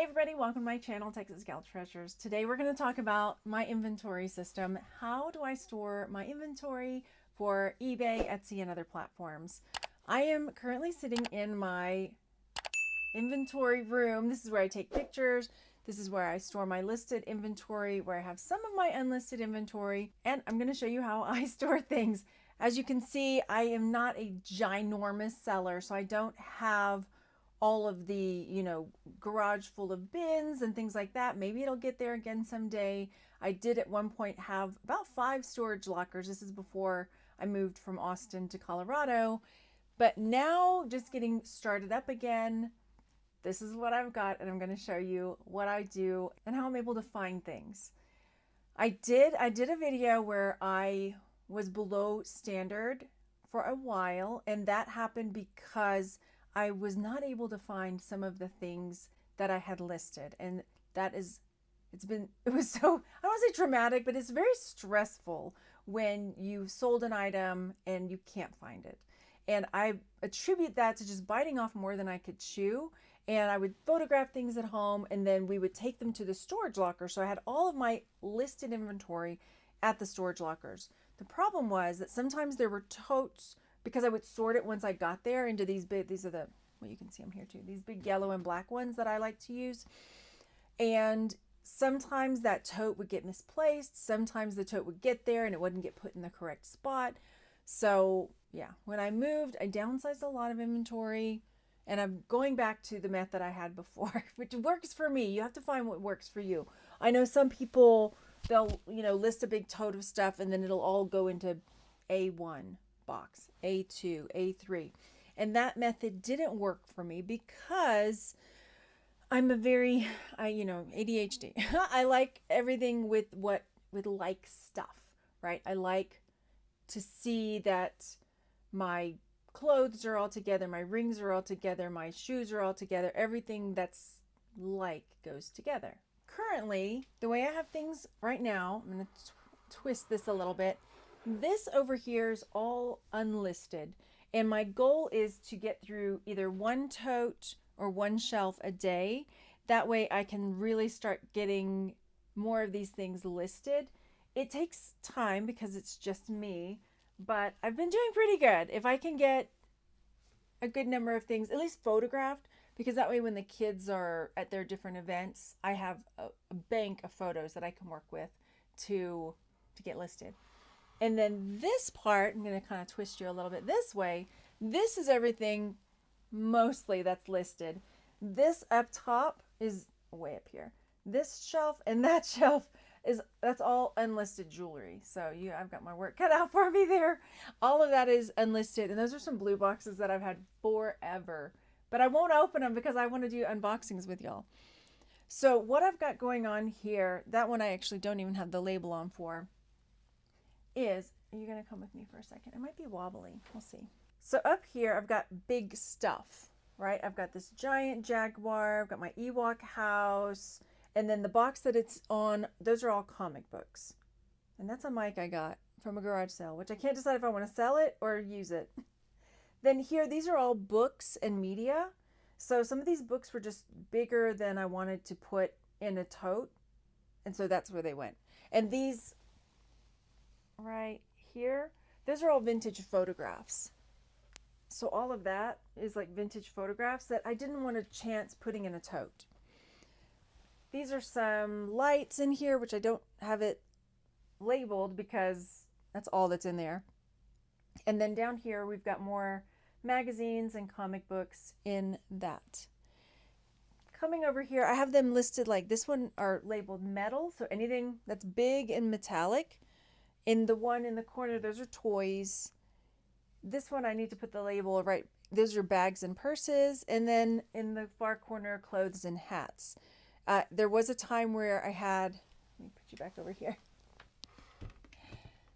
everybody, welcome to my channel, Texas Gal Treasures. Today we're going to talk about my inventory system. How do I store my inventory for eBay, Etsy, and other platforms? I am currently sitting in my inventory room. This is where I take pictures. This is where I store my listed inventory, where I have some of my unlisted inventory, and I'm going to show you how I store things. As you can see, I am not a ginormous seller, so I don't have all of the, garage full of bins and things like that. Maybe it'll get there again someday. I did at one point have about 5 storage lockers. This is before I moved from Austin to Colorado. But now just getting started up again, this is what I've got, and I'm going to show you what I do and how I'm able to find things. I did a video where I was below standard for a while, and that happened because I was not able to find some of the things that I had listed. And it was so, I don't want to say traumatic, but it's very stressful when you've sold an item and you can't find it. And I attribute that to just biting off more than I could chew. And I would photograph things at home, and then we would take them to the storage locker. So I had all of my listed inventory at the storage lockers. The problem was that sometimes there were totes, because I would sort it once I got there into these are the, well, you can see them here too, these big yellow and black ones that I like to use. And sometimes that tote would get misplaced. Sometimes the tote would get there and it wouldn't get put in the correct spot. So yeah, when I moved, I downsized a lot of inventory, and I'm going back to the method I had before, which works for me. You have to find what works for you. I know some people, they'll, list a big tote of stuff and then it'll all go into A1 box, A2, A3. And that method didn't work for me because I'm ADHD. I like everything with like stuff, right? I like to see that my clothes are all together, my rings are all together, my shoes are all together, everything that's like goes together. Currently, the way I have things right now, I'm going to twist this a little bit. This over here is all unlisted, and my goal is to get through either one tote or one shelf a day. That way I can really start getting more of these things listed. It takes time because it's just me, but I've been doing pretty good. If I can get a good number of things, at least photographed, because that way when the kids are at their different events, I have a bank of photos that I can work with to get listed. And then this part, I'm going to kind of twist you a little bit this way. This is everything mostly that's listed. This up top is way up here. This shelf and that shelf that's all unlisted jewelry. So I've got my work cut out for me there. All of that is unlisted. And those are some blue boxes that I've had forever. But I won't open them because I want to do unboxings with y'all. So what I've got going on here, that one I actually don't even have the label on for, is, are you going to come with me for a second? It might be wobbly. We'll see. So up here, I've got big stuff, right? I've got this giant Jaguar. I've got my Ewok house. And then the box that it's on, those are all comic books. And that's a mic I got from a garage sale, which I can't decide if I want to sell it or use it. Then here, these are all books and media. So some of these books were just bigger than I wanted to put in a tote. And so that's where they went. And these right here, those are all vintage photographs. So all of that is like vintage photographs that I didn't want to chance putting in a tote. These are some lights in here, which I don't have it labeled because that's all that's in there. And then down here, we've got more magazines and comic books in that. Coming over here, I have them listed like this one are labeled metal. So anything that's big and metallic. In the one in the corner, those are toys. This one, I need to put the label right. Those are bags and purses. And then in the far corner, clothes and hats. There was a time where I had, let me put you back over here.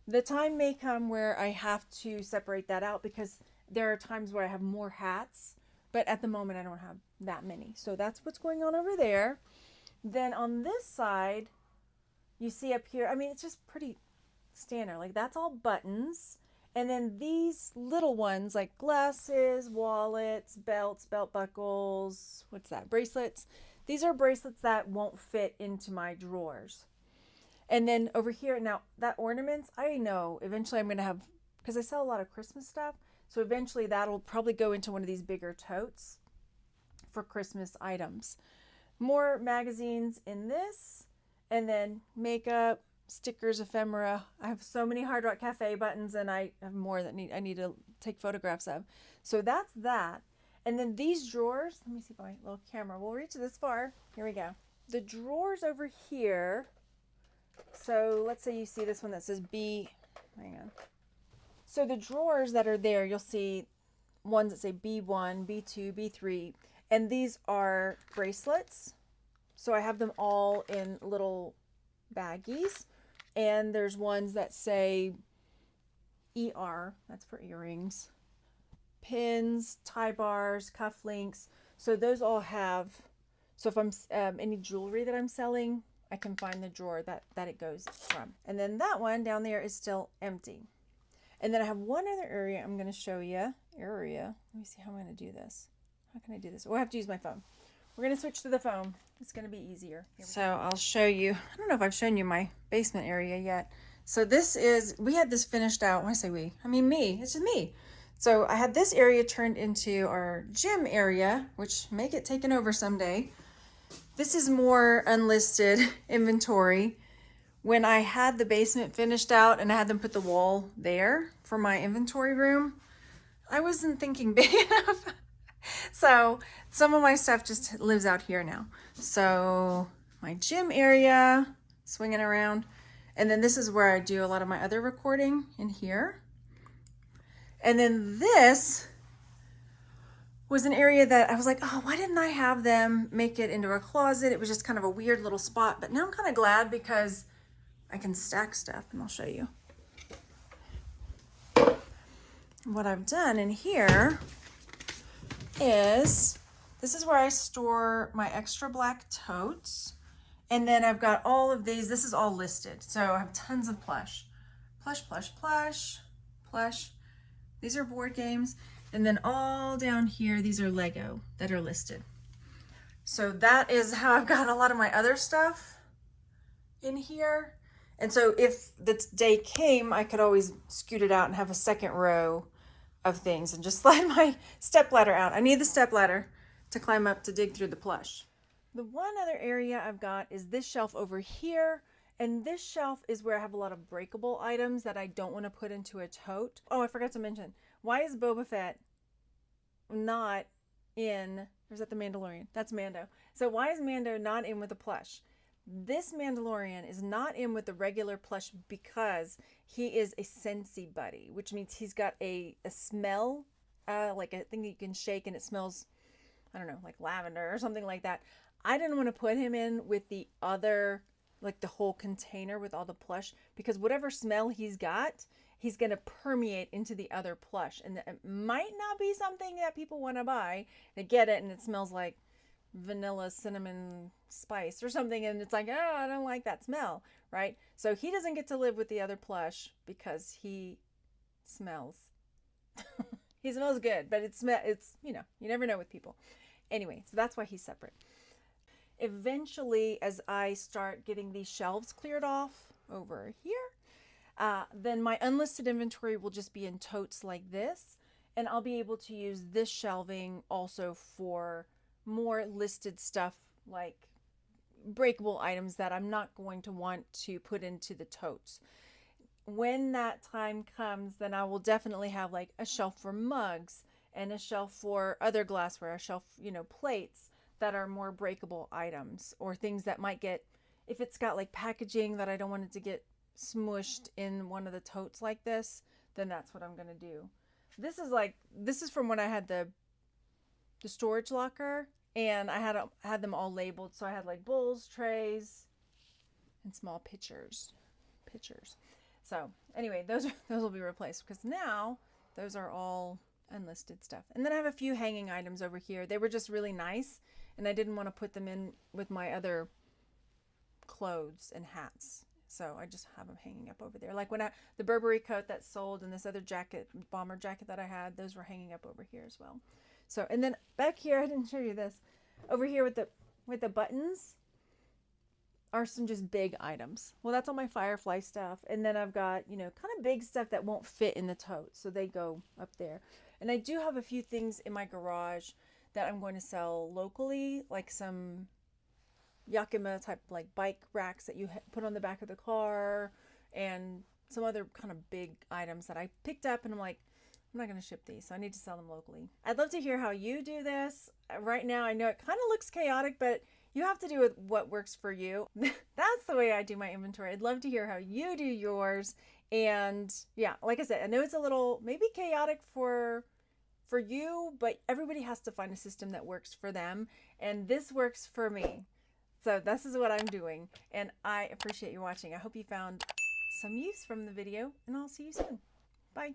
The time may come where I have to separate that out because there are times where I have more hats, but at the moment I don't have that many. So that's what's going on over there. Then on this side, you see up here, I mean, it's just pretty standard. Like that's all buttons. And then these little ones like glasses, wallets, belts, belt buckles, what's that? Bracelets. These are bracelets that won't fit into my drawers. And then over here, now that ornaments, I know eventually I'm going to have, because I sell a lot of Christmas stuff, so eventually that'll probably go into one of these bigger totes for Christmas items. More magazines in this, and then makeup, stickers, ephemera. I have so many Hard Rock Cafe buttons, and I have more that I need to take photographs of. So that's that. And then these drawers, let me see if my little camera will reach this far. Here we go. The drawers over here. So let's say you see this one that says B. Hang on. So the drawers that are there, you'll see ones that say B1, B2, B3, and these are bracelets. So I have them all in little baggies, and there's ones that say ER, that's for earrings, pins, tie bars, cufflinks. So those all have, so if I'm any jewelry that I'm selling, I can find the drawer that it goes from. And then that one down there is still empty. And then I have one other area I'm going to show you. Let me see how I'm going to do this. How can I do this? Oh, I have to use my phone. We're going to switch to the phone. It's going to be easier. So I'll show you. I don't know if I've shown you my basement area yet. So this is, we had this finished out. When I say we, I mean me. It's just me. So I had this area turned into our gym area, which may get taken over someday. This is more unlisted inventory. When I had the basement finished out and I had them put the wall there for my inventory room, I wasn't thinking big enough. So some of my stuff just lives out here now. So my gym area, swinging around. And then this is where I do a lot of my other recording in here. And then this was an area that I was like, oh, why didn't I have them make it into a closet? It was just kind of a weird little spot. But now I'm kind of glad because I can stack stuff, and I'll show you. What I've done in here is, this is where I store my extra black totes. And then I've got all of these. This is all listed. So I have tons of plush. Plush. These are board games. And then all down here, these are Lego that are listed. So that is how I've got a lot of my other stuff in here. And so if the day came, I could always scoot it out and have a second row of things and just slide my step ladder out. I need the step ladder to climb up to dig through the plush. The one other area I've got is this shelf over here. And this shelf is where I have a lot of breakable items that I don't want to put into a tote. Oh, I forgot to mention, why is Boba Fett not in, or is that the Mandalorian? That's Mando. So why is Mando not in with the plush? This Mandalorian is not in with the regular plush because he is a Scentsy buddy, which means he's got a smell, like a thing that you can shake and it smells, I don't know, like lavender or something like that. I didn't want to put him in with the other, like the whole container with all the plush, because whatever smell he's got, he's going to permeate into the other plush. And it might not be something that people want to buy. They get it and it smells like vanilla cinnamon spice or something, and it's like, oh, I don't like that smell, right? So he doesn't get to live with the other plush because he smells. He smells good, but it's, you know, you never know with people. Anyway, so that's why he's separate. Eventually, as I start getting these shelves cleared off over here, then my unlisted inventory will just be in totes like this, and I'll be able to use this shelving also for more listed stuff, like breakable items that I'm not going to want to put into the totes. When that time comes, then I will definitely have like a shelf for mugs and a shelf for other glassware, a shelf, you know, plates that are more breakable items, or things that might get, if it's got like packaging that I don't want it to get smushed in one of the totes like this, then that's what I'm going to do. This is from when I had the storage locker, and I had them all labeled. So I had like bowls, trays, and small pitchers. So anyway, those will be replaced because now those are all unlisted stuff. And then I have a few hanging items over here. They were just really nice, and I didn't want to put them in with my other clothes and hats. So I just have them hanging up over there. Like when the Burberry coat that sold and this other jacket, bomber jacket that I had, those were hanging up over here as well. So, and then back here, I didn't show you this. Over here with with the buttons are some just big items. Well, that's all my Firefly stuff. And then I've got, you know, kind of big stuff that won't fit in the tote. So they go up there. And I do have a few things in my garage that I'm going to sell locally, like some Yakima type like bike racks that you put on the back of the car, and some other kind of big items that I picked up, and I'm like, I'm not going to ship these, so I need to sell them locally. I'd love to hear how you do this. Right now, I know it kind of looks chaotic, but you have to do with what works for you. That's the way I do my inventory. I'd love to hear how you do yours. And yeah, like I said, I know it's a little maybe chaotic for you, but everybody has to find a system that works for them. And this works for me. So this is what I'm doing. And I appreciate you watching. I hope you found some use from the video, and I'll see you soon. Bye.